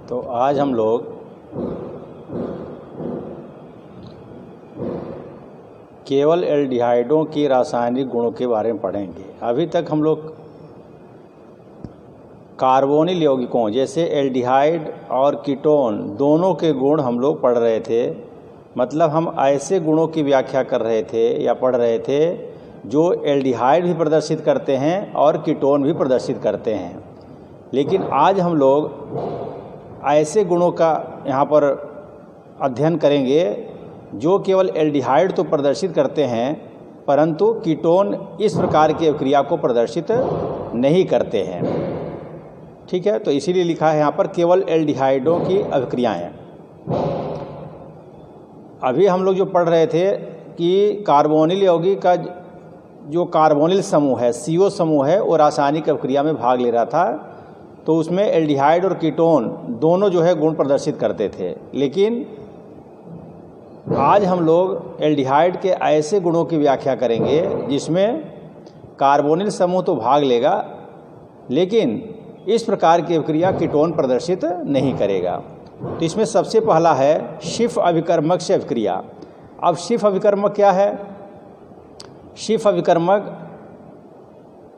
तो आज हम लोग केवल एल्डिहाइडों की रासायनिक गुणों के बारे में पढ़ेंगे। अभी तक हम लोग कार्बोनिल यौगिकों जैसे एल्डिहाइड और कीटोन दोनों के गुण हम लोग पढ़ रहे थे। मतलब हम ऐसे गुणों की व्याख्या कर रहे थे या पढ़ रहे थे जो एल्डिहाइड भी प्रदर्शित करते हैं और कीटोन भी प्रदर्शित करते हैं। लेकिन आज हम लोग ऐसे गुणों का यहाँ पर अध्ययन करेंगे जो केवल एल्डिहाइड तो प्रदर्शित करते हैं परंतु कीटोन इस प्रकार की अभिक्रिया को प्रदर्शित नहीं करते हैं। ठीक है, तो इसीलिए लिखा है यहाँ पर केवल एल्डिहाइडों की अभिक्रियाएं। अभी हम लोग जो पढ़ रहे थे कि कार्बोनिल यौगिक का जो कार्बोनिल समूह है, CO समूह है, वो रासायनिक अभिक्रिया में भाग ले रहा था। तो उसमें एल्डिहाइड और कीटोन दोनों जो है गुण प्रदर्शित करते थे। लेकिन आज हम लोग एल्डिहाइड के ऐसे गुणों की व्याख्या करेंगे जिसमें कार्बोनिल समूह तो भाग लेगा लेकिन इस प्रकार की अभिक्रिया कीटोन प्रदर्शित नहीं करेगा। तो इसमें सबसे पहला है शिफ अभिकर्मक से अभिक्रिया। अब शिफ अभिकर्मक क्या है? शिफ अभिकर्मक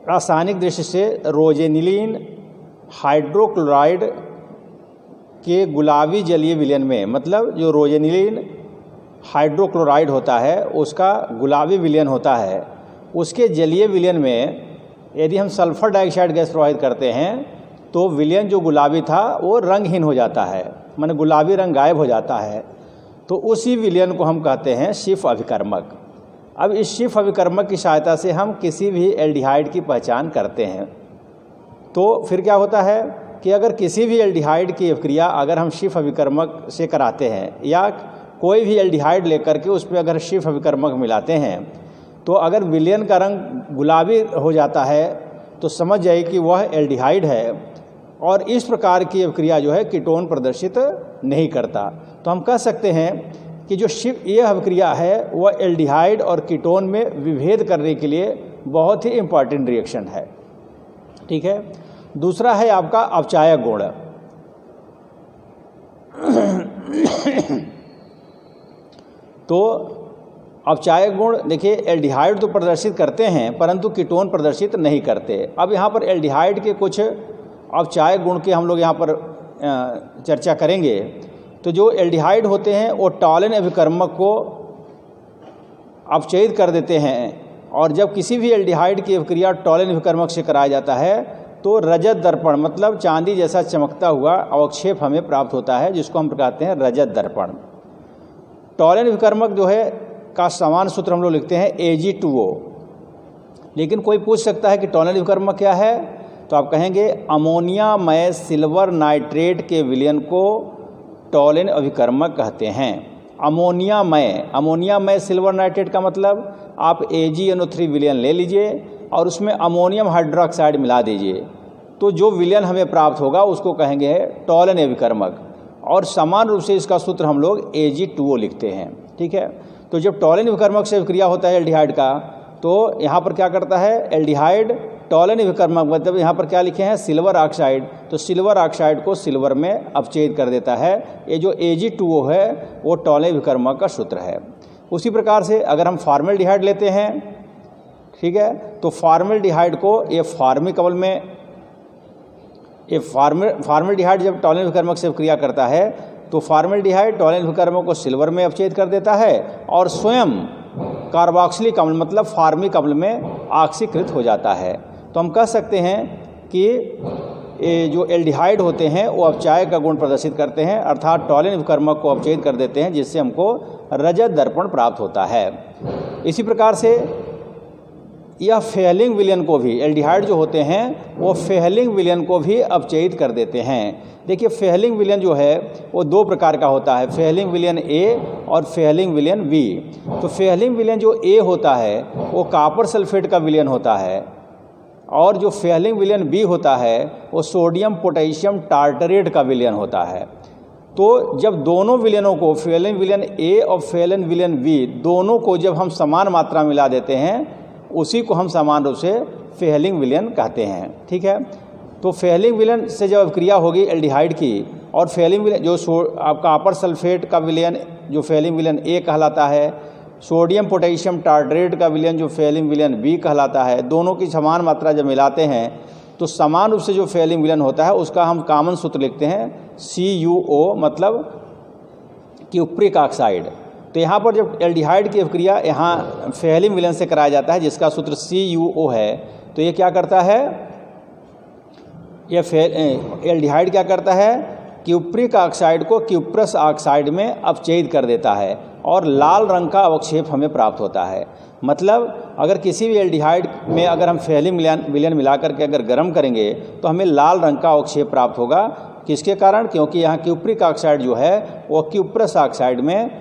रासायनिक दृष्टि से रोजेनिलीन हाइड्रोक्लोराइड के गुलाबी जलीय विलयन में, मतलब जो रोजेनिलीन हाइड्रोक्लोराइड होता है उसका गुलाबी विलयन होता है, उसके जलीय विलयन में यदि हम सल्फर डाइऑक्साइड गैस प्रवाहित करते हैं तो विलयन जो गुलाबी था वो रंगहीन हो जाता है, माने गुलाबी रंग गायब हो जाता है। तो उसी विलयन को हम कहते हैं शिफ अभिकर्मक। अब इस शिफ अभिकर्मक की सहायता से हम किसी भी एल्डिहाइड की पहचान करते हैं। तो फिर क्या होता है कि अगर किसी भी एल्डिहाइड की अभिक्रिया अगर हम शिफ अभिकर्मक से कराते हैं या कोई भी एल्डिहाइड लेकर के उस पर अगर शिफ अभिकर्मक मिलाते हैं तो अगर विलयन का रंग गुलाबी हो जाता है तो समझ जाइए कि वह एल्डिहाइड है और इस प्रकार की अभिक्रिया जो है कीटोन प्रदर्शित नहीं करता। तो हम कह सकते हैं कि जो यह अभिक्रिया है वह एल्डिहाइड और कीटोन में विभेद करने के लिए बहुत ही इम्पॉर्टेंट रिएक्शन है। ठीक है, दूसरा है आपका अपचायक गुण। तो अपचायक गुण देखिए, एल्डिहाइड तो प्रदर्शित करते हैं परंतु कीटोन प्रदर्शित नहीं करते। अब यहाँ पर एल्डिहाइड के कुछ अपचायक गुण के हम लोग यहाँ पर चर्चा करेंगे। तो जो एल्डिहाइड होते हैं वो टॉलन अभिकर्मक को अपचयित कर देते हैं और जब किसी भी एल्डिहाइड की अभिक्रिया टॉलन अभिकर्मक से कराया जाता है तो रजत दर्पण, मतलब चांदी जैसा चमकता हुआ अवक्षेप हमें प्राप्त होता है जिसको हम कहते हैं रजत दर्पण। टॉलन अभिकर्मक जो है का समान सूत्र हम लोग लिखते हैं Ag2O। लेकिन कोई पूछ सकता है कि टॉलन अभिकर्मक क्या है, तो आप कहेंगे अमोनिया मय सिल्वर नाइट्रेट के विलयन को टॉलन अभिकर्मक कहते हैं। अमोनिया मय सिल्वर नाइट्रेट का मतलब आप AgNO3 विलयन ले लीजिए और उसमें अमोनियम हाइड्रोक्साइड मिला दीजिए तो जो विलयन हमें प्राप्त होगा उसको कहेंगे टॉलन अभिकर्मक। और समान रूप से इसका सूत्र हम लोग Ag2O लिखते हैं। ठीक है, तो जब टॉलन अभिकर्मक से अभिक्रिया होता है एल्डिहाइड का तो यहाँ पर क्या करता है एल्डिहाइड टॉलन अभिकर्मक, मतलब यहाँ पर क्या लिखे हैं सिल्वर ऑक्साइड, तो सिल्वर ऑक्साइड को सिल्वर में अपचयित कर देता है। ये जो Ag2O है वो टॉलन अभिकर्मक का सूत्र है। उसी प्रकार से अगर हम फॉर्मेल्डिहाइड लेते हैं, ठीक है, तो फॉर्मेल्डिहाइड को ये फॉर्मिकबल में फॉर्मेल्डिहाइड जब टॉलन अभिकर्मक से क्रिया करता है तो फॉर्मेल्डिहाइड टॉलन अभिकर्मक को सिल्वर में अपचयित कर देता है और स्वयं कार्बोक्सिलिक अम्ल मतलब फॉर्मिक अम्ल में ऑक्सीकृत हो जाता है। तो हम कह सकते हैं कि जो एल्डिहाइड होते हैं वो अपचायक का गुण प्रदर्शित करते हैं, अर्थात टॉलन अभिकर्मक को अपचयित कर देते हैं जिससे हमको रजत दर्पण प्राप्त होता है। इसी प्रकार से यह फेहलिंग विलयन को भी, एल्डिहाइड जो होते हैं वो फेहलिंग विलयन को भी अपचयित कर देते हैं। देखिए फेहलिंग विलयन जो है वो दो प्रकार का होता है, फेहलिंग विलयन A और फेहलिंग विलयन B। तो फेहलिंग विलयन जो A होता है वो कॉपर सल्फेट का विलयन होता है और जो फेहलिंग विलयन B होता है वो सोडियम पोटेशियम टार्टरेट का विलयन होता है। तो जब दोनों विलयनों को फेहलिंग विलयन A और फेहलिंग विलयन B दोनों को जब हम समान मात्रा मिला देते हैं उसी को हम समान रूप से फेहलिंग विलयन कहते हैं। ठीक है, तो फेहलिंग विलयन से जब अभिक्रिया होगी एल्डिहाइड की और फेलिंग विलयन जो आपका कॉपर सल्फेट का विलयन जो फेलिंग विलयन ए कहलाता है, सोडियम पोटेशियम टार्ट्रेट का विलयन जो फेलिंग विलयन बी कहलाता है। दोनों की समान मात्रा जब मिलाते हैं तो समान रूप से जो फेलिंग विलयन होता है उसका हम कॉमन सूत्र लिखते हैं CuO, मतलब क्यूप्रिक ऑक्साइड। तो यहाँ पर जब एल्डिहाइड की अभिक्रिया यहाँ फेलिंग विलयन से कराया जाता है जिसका सूत्र CuO है, तो ये क्या करता है, ये एल्डिहाइड क्या करता है, क्यूप्रिक ऑक्साइड को क्यूप्रस ऑक्साइड में अपचयित कर देता है और लाल रंग का अवक्षेप हमें प्राप्त होता है। मतलब अगर किसी भी एल्डिहाइड में अगर हम फेलिंग विलयन मिला करके अगर गर्म करेंगे तो हमें लाल रंग का अवक्षेप प्राप्त होगा। किसके कारण? क्योंकि यहाँ क्यूप्रिक ऑक्साइड जो है वो क्यूप्रस ऑक्साइड में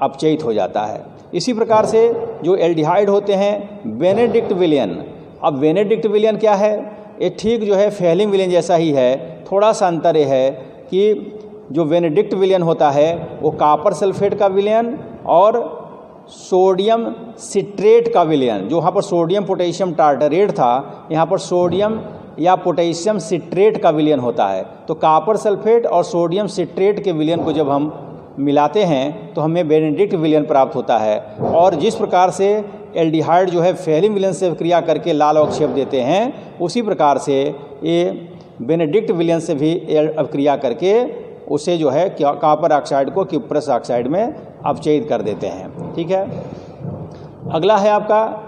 अपचयित हो जाता है। इसी प्रकार से जो एल्डिहाइड होते हैं बेनेडिक्ट विलयन, अब बेनेडिक्ट विलयन क्या है, ये ठीक जो है फेलिंग विलयन जैसा ही है, थोड़ा सा अंतर ये है कि जो बेनेडिक्ट विलयन होता है वो कॉपर सल्फेट का विलयन और सोडियम सिट्रेट का विलयन, जो वहाँ पर सोडियम पोटेशियम टार्टरेट था यहाँ पर सोडियम या पोटेशियम सिट्रेट का विलयन होता है। तो कॉपर सल्फेट और सोडियम सिट्रेट के विलयन को जब हम मिलाते हैं तो हमें बेनेडिक्ट विलयन प्राप्त होता है। और जिस प्रकार से एल्डिहाइड जो है फेलिंग विलयन से क्रिया करके लाल अवक्षेप देते हैं, उसी प्रकार से ये बेनेडिक्ट विलयन से भी क्रिया करके उसे जो है कॉपर ऑक्साइड को क्यूप्रस ऑक्साइड में अपचयित कर देते हैं। ठीक है, अगला है आपका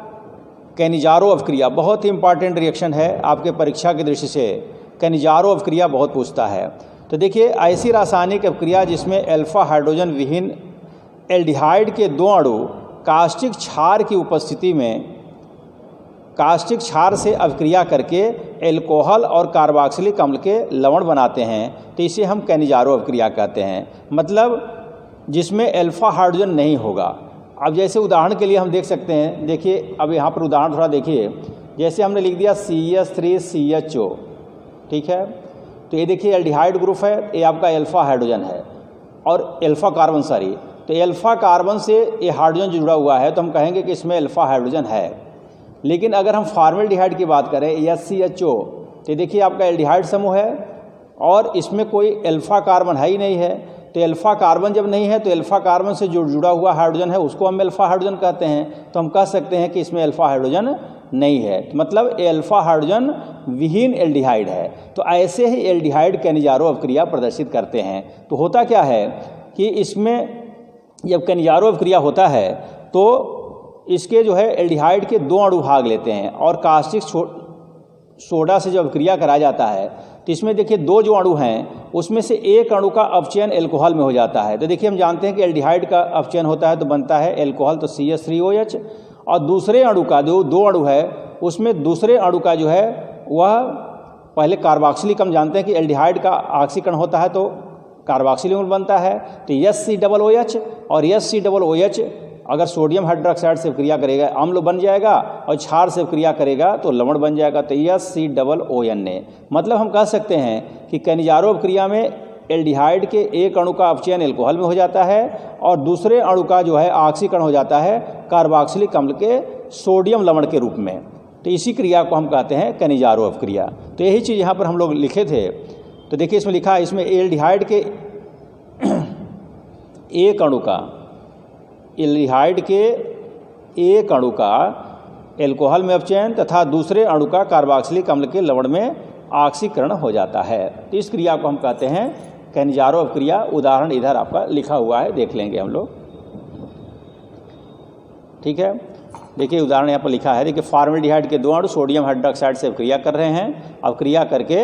कैनिजारो अवक्रिया। बहुत ही इंपॉर्टेंट रिएक्शन है आपके परीक्षा की दृष्टि से, कैनिजारो अवक्रिया बहुत पूछता है। तो देखिए, ऐसी रासायनिक अवक्रिया जिसमें अल्फा हाइड्रोजन विहीन एल्डिहाइड के दो अणु कास्टिक क्षार की उपस्थिति में कास्टिक क्षार से अवक्रिया करके एल्कोहल और कार्बोक्सिलिक अम्ल के लवण बनाते हैं, तो इसे हम कैनिजारो अवक्रिया कहते हैं। मतलब जिसमें अल्फा हाइड्रोजन नहीं होगा। अब जैसे उदाहरण के लिए हम देख सकते हैं, देखिए अब यहाँ पर उदाहरण थोड़ा देखिए, जैसे हमने लिख दिया CH3CHO, ठीक है, तो ये देखिए एल्डिहाइड ग्रुप है, ये आपका अल्फा हाइड्रोजन है और अल्फा कार्बन सॉरी, तो अल्फा कार्बन से ये हाइड्रोजन जुड़ा हुआ है तो हम कहेंगे कि इसमें अल्फा हाइड्रोजन है। लेकिन अगर हम फॉर्मेल्डिहाइड की बात करें HCHO, तो देखिए आपका एल्डिहाइड समूह है और इसमें कोई अल्फा कार्बन है ही नहीं है। तो अल्फा कार्बन जब नहीं है तो अल्फा कार्बन से जो जुड़ा हुआ हाइड्रोजन है उसको हम अल्फा हाइड्रोजन कहते हैं। तो हम कह सकते हैं कि इसमें अल्फा हाइड्रोजन नहीं है, मतलब ये अल्फा हाइड्रोजन विहीन एल्डिहाइड है। तो ऐसे ही एल्डिहाइड कैनिजारो अवक्रिया प्रदर्शित करते हैं। तो होता क्या है कि इसमें जब कैनिजारो अवक्रिया होता है तो इसके जो है एल्डिहाइड के दो अणु भाग लेते हैं और कास्टिक सोडा से जब अवक्रिया कराया जाता है तो इसमें देखिए दो जो अणु हैं उसमें से एक अणु का अपचयन एल्कोहल में हो जाता है। तो देखिए हम जानते हैं कि एल्डिहाइड का अपचयन होता है तो बनता है एल्कोहल, तो CH3OH, और दूसरे अणु का जो दो अणु है उसमें दूसरे अणु का जो है वह पहले कार्बोक्सिलिक, हम जानते हैं कि एल्डिहाइड का ऑक्सीकरण होता है तो कार्बोक्सिलिक अम्ल बनता है, तो HCOOH, और HCOOH अगर सोडियम हाइड्रोक्साइड से क्रिया करेगा अम्ल बन जाएगा और क्षार से क्रिया करेगा तो लवण बन जाएगा, तो HCOONA। मतलब हम कह सकते हैं कि कैनिजारो क्रिया में एल्डिहाइड के एक अणु का अपचयन एल्कोहल में हो जाता है और दूसरे अणु का जो है ऑक्सीकरण हो जाता है कार्बोक्सिलिक अम्ल के सोडियम लवण के रूप में। तो इसी क्रिया को हम कहते हैं कैनिजारो अवक्रिया। तो यही चीज़ यहाँ पर हम लोग लिखे थे। तो देखिए इसमें लिखा है, इसमें एल्डिहाइड के एक अणु का एल्डिहाइड के एक अणु का एल्कोहल में अपचयन तथा दूसरे अणु का कार्बोक्सिलिक अम्ल के लवण में ऑक्सीकरण हो जाता है। तो इस क्रिया को हम कहते हैं कैनिजारो अवक्रिया। उदाहरण इधर आपका लिखा हुआ है, देख लेंगे हम लोग। ठीक है, देखिए उदाहरण यहाँ पर लिखा है, देखिए फॉर्मेल्डिहाइड के दो अणु सोडियम हाइड्रोक्साइड से अवक्रिया कर रहे हैं। अवक्रिया करके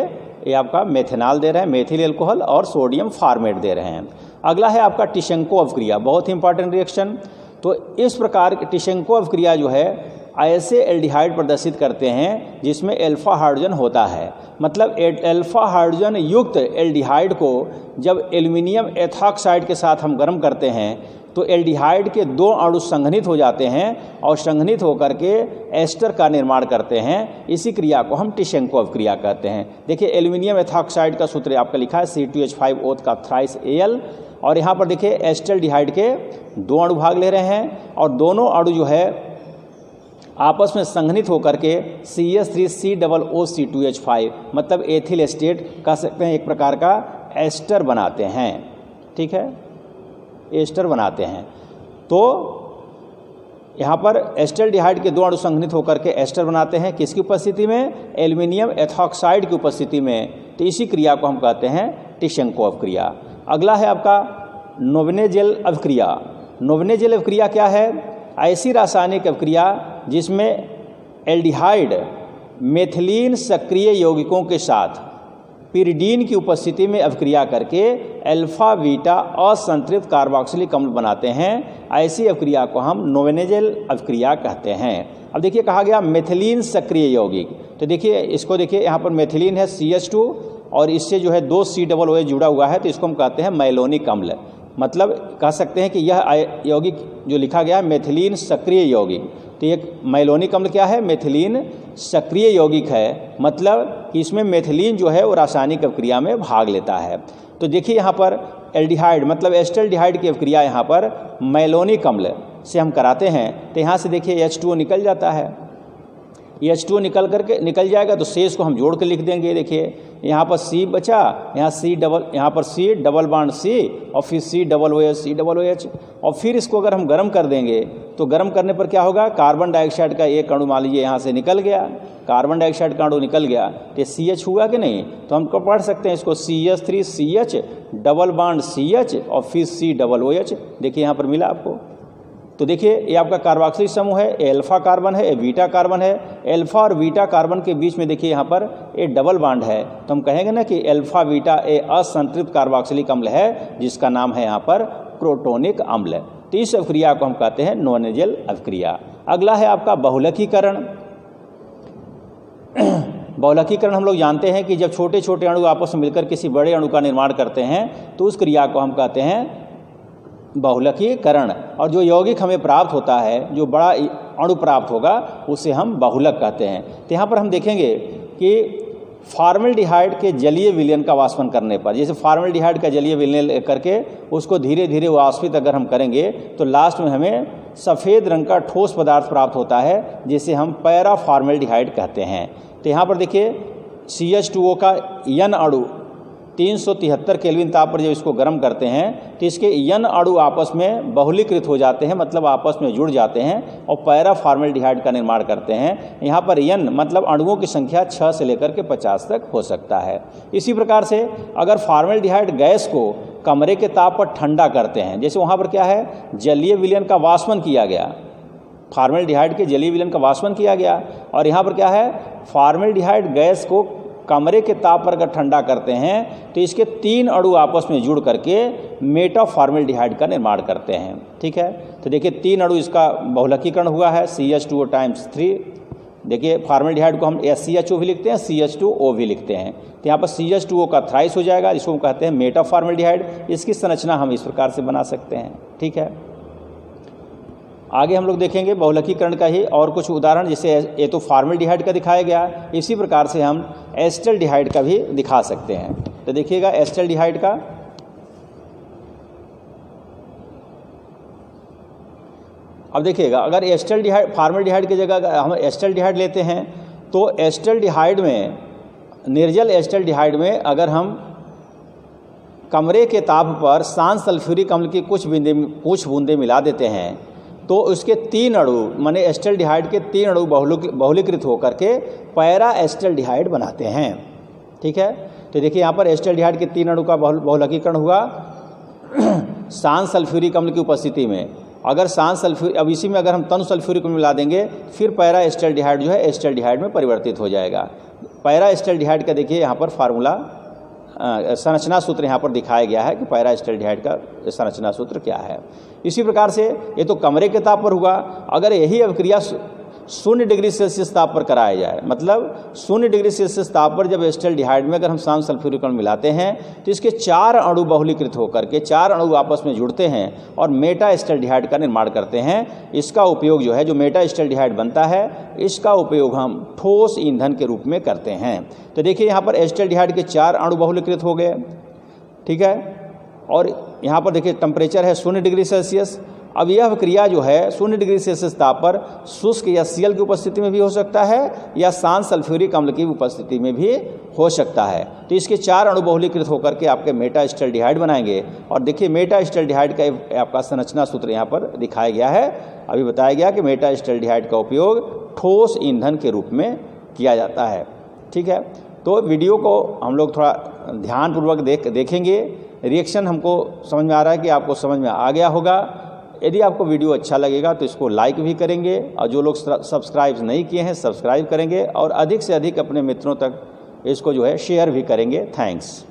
ये आपका मेथेनॉल दे रहे हैं, मेथिल एल्कोहल, और सोडियम फॉर्मेट दे रहे हैं। अगला है आपका टिशेंको अवक्रिया, बहुत ही इंपॉर्टेंट रिएक्शन। तो इस प्रकार टिशेंको अवक्रिया जो है ऐसे एल्डिहाइड प्रदर्शित करते हैं जिसमें अल्फा हाइड्रोजन होता है। मतलब अल्फा हाइड्रोजन युक्त एल्डिहाइड को जब एल्युमिनियम एथॉक्साइड के साथ हम गर्म करते हैं तो एल्डिहाइड के दो अणु संघनित हो जाते हैं और संघनित होकर के एस्टर का निर्माण करते हैं। इसी क्रिया को हम टिशेंको अवक्रिया कहते हैं। देखिए एल्युमिनियम एथॉक्साइड का सूत्र आपका लिखा है C2H5O का थ्राइस Al, और यहाँ पर देखिए एस्टल्डिहाइड के दो अणु भाग ले रहे हैं और दोनों अणु जो है आपस में संघनित होकर के CH3COOC2H5, मतलब एथिल एस्टेट कह सकते हैं, एक प्रकार का एस्टर बनाते हैं। ठीक है, एस्टर बनाते हैं। तो यहाँ पर एस्टल्डिहाइड के 2 अणु संघनित होकर के एस्टर बनाते हैं। किसकी उपस्थिति में? एल्युमिनियम एथॉक्साइड की उपस्थिति में। तो इसी क्रिया को हम कहते हैं टिशेंको अभिक्रिया। अगला है आपका नोवेनेजेल अभिक्रिया। नोवेनेजेल अभिक्रिया क्या है? ऐसी रासायनिक अभिक्रिया जिसमें एल्डिहाइड मेथिलीन सक्रिय यौगिकों के साथ पिरिडीन की उपस्थिति में अभिक्रिया करके अल्फा बीटा असंतृप्त कार्बोक्सिलिक अम्ल बनाते हैं। ऐसी अभिक्रिया को हम नोवेनेजेल अभिक्रिया कहते हैं। अब देखिए कहा गया मेथिलीन सक्रिय यौगिक। तो देखिए इसको देखिए, यहाँ पर मेथिलीन है CH2 और इससे जो है 2 COOH जुड़ा हुआ है, तो इसको हम कहते हैं मैलोनिक अम्ल। मतलब कह सकते हैं कि यह यौगिक जो लिखा गया है मेथिलीन सक्रिय यौगिक। तो एक मैलोनिक अम्ल क्या है? मेथिलीन सक्रिय यौगिक है। मतलब कि इसमें मेथिलीन जो है वो रासायनिक अभिक्रिया में भाग लेता है। तो देखिए यहाँ पर एल्डिहाइड मतलब एस्टल्डिहाइड की अभिक्रिया यहाँ पर मैलोनिक अम्ल से हम कराते हैं। तो यहाँ से देखिए H2O निकल जाता है। H2O निकल जाएगा तो शेष को हम जोड़ के लिख देंगे। देखिए यहाँ पर C बचा, यहाँ पर C डबल बॉन्ड C और फिर COOH और फिर इसको अगर हम गर्म कर देंगे तो गर्म करने पर क्या होगा? कार्बन डाइऑक्साइड का एक अणु मान लीजिए यहाँ से निकल गया, कार्बन डाइऑक्साइड का अणु निकल गया, तो CH हुआ कि नहीं? तो हम पढ़ सकते हैं इसको CH3CH डबल बॉन्ड CH और फिर COOH। देखिए यहाँ पर मिला आपको। तो देखिए ये आपका कार्बोक्सिलिक समूह है, ये अल्फा कार्बन है, ये बीटा कार्बन है। अल्फा और बीटा कार्बन के बीच में देखिए यहाँ पर ये डबल बॉन्ड है, तो हम कहेंगे ना कि अल्फा बीटा ये असंतृप्त कार्बोक्सिलिक अम्ल है जिसका नाम है यहाँ पर क्रोटोनिक अम्ल। तो इस अभिक्रिया को हम कहते हैं नोवेनेजेल अभिक्रिया। अगला है आपका बहुलकीकरण। बहुलकीकरण हम लोग जानते हैं कि जब छोटे छोटे अणु आपस में मिलकर किसी बड़े अणु का निर्माण करते हैं तो उस क्रिया को हम कहते हैं बहुलकीकरण। और जो यौगिक हमें प्राप्त होता है, जो बड़ा अणु प्राप्त होगा, उसे हम बहुलक कहते हैं। तो यहाँ पर हम देखेंगे कि फॉर्मेल्डिहाइड के जलीय विलयन का वाष्पन करने पर, जैसे फॉर्मेल्डिहाइड का जलीय विलयन करके उसको धीरे धीरे वाष्पित अगर हम करेंगे तो लास्ट में हमें सफ़ेद रंग का ठोस पदार्थ प्राप्त होता है जिसे हम पैरा फॉर्मेल्डिहाइड कहते हैं। तो यहाँ पर देखिए CH2O का N अणु 373 केल्विन ताप पर जब इसको गर्म करते हैं तो इसके N अणु आपस में बहुलीकृत हो जाते हैं, मतलब आपस में जुड़ जाते हैं और पैरा फॉर्मेल्डिहाइड का निर्माण करते हैं। यहाँ पर N मतलब अणुओं की संख्या 6 से लेकर के 50 तक हो सकता है। इसी प्रकार से अगर फॉर्मेल्डिहाइड गैस को कमरे के ताप पर ठंडा करते हैं, जैसे वहाँ पर क्या है, जलीय विलयन का वाष्पन किया गया, फॉर्मेल्डिहाइड के जलीय विलयन का वाष्पन किया गया, और यहाँ पर क्या है, फॉर्मेल्डिहाइड गैस को कमरे के ताप पर अगर ठंडा करते हैं तो इसके 3 अणु आपस में जुड़ करके मेटाफॉर्मेल्डिहाइड का निर्माण करते हैं। ठीक है, तो देखिए 3 अणु इसका बहुलकीकरण हुआ है CH2O टाइम्स 3। देखिए फॉर्मेल्डिहाइड को हम SCHO भी लिखते हैं, CH2O भी लिखते हैं। तो यहाँ पर CH2O का थ्राइस हो जाएगा, इसको हम कहते हैं मेटाफॉर्मेल्डिहाइड। इसकी संरचना हम इस प्रकार से बना सकते हैं। ठीक है, आगे हम लोग देखेंगे बहुलकीकरण का ही और कुछ उदाहरण, जैसे ये तो फॉर्मेल्डिहाइड का दिखाया गया, इसी प्रकार से हम एस्टल्डिहाइड का भी दिखा सकते हैं। तो देखिएगा एस्टल्डिहाइड का, अब देखिएगा अगर एस्टल्डिहाइड फॉर्मेल्डिहाइड की जगह हम एस्टल्डिहाइड लेते हैं तो एस्टल्डिहाइड में, निर्जल एस्टल्डिहाइड में अगर हम कमरे के ताप पर शांत सल्फ्यूरिक अम्ल की कुछ बूंदे मिला देते हैं तो उसके 3 अणु माने एस्टल्डिहाइड के 3 अणु बहुलीकृत होकर के पैरा एस्टल्डिहाइड बनाते हैं। ठीक है, तो देखिए यहाँ पर एस्टल्डिहाइड के 3 अणु का बहुलकीकरण हुआ शांत सल्फ्यूरिक अम्ल की उपस्थिति में। अगर शांत सल्फ्यूरिक, अब इसी में अगर हम तनु सल्फ्यूरिक अम्ल मिला देंगे फिर पैरा एस्टल्डिहाइड जो है एस्टल्डिहाइड में परिवर्तित हो जाएगा। पैरा एस्टल्डिहाइड का देखिए यहाँ पर फार्मूला संरचना सूत्र यहाँ पर दिखाया गया है कि पैरा एस्टल्डिहाइड का संरचना सूत्र क्या है। इसी प्रकार से ये तो कमरे के ताप पर हुआ, अगर यही अभिक्रिया 0 डिग्री सेल्सियस ताप पर कराया जाए, मतलब 0 डिग्री सेल्सियस ताप पर जब एस्टल्डिहाइड में अगर हम शांत सल्फ्यूरिक अम्ल मिलाते हैं तो इसके 4 अणु बहुलीकृत होकर के 4 अणु आपस में जुड़ते हैं और मेटा एस्टल्डिहाइड का निर्माण करते हैं। इसका उपयोग जो है, जो मेटा एस्टल्डिहाइड बनता है, इसका उपयोग हम ठोस ईंधन के रूप में करते हैं। तो देखिए यहाँ पर एस्टल्डिहाइड के 4 अणु बहुलीकृत हो गए। ठीक है, और यहाँ पर देखिए टेम्परेचर है 0 डिग्री सेल्सियस अब यह क्रिया जो है 0 डिग्री सेल्सियस ताप पर शुष्क या Cl की उपस्थिति में भी हो सकता है या शांत सल्फ्यूरिक अम्ल की उपस्थिति में भी हो सकता है। तो इसके 4 अणु बहुलीकृत होकर के आपके मेटास्टैल्डिहाइड बनाएंगे। और देखिए मेटास्टैल्डिहाइड का आपका संरचना सूत्र यहाँ पर दिखाया गया है। अभी बताया गया कि मेटास्टैल्डिहाइड का उपयोग ठोस ईंधन के रूप में किया जाता है। ठीक है, तो वीडियो को हम लोग थोड़ा ध्यानपूर्वक देखेंगे। रिएक्शन हमको समझ में आ रहा है कि आपको समझ में आ गया होगा। यदि आपको वीडियो अच्छा लगेगा तो इसको लाइक भी करेंगे और जो लोग सब्सक्राइब नहीं किए हैं सब्सक्राइब करेंगे और अधिक से अधिक अपने मित्रों तक इसको जो है शेयर भी करेंगे। थैंक्स।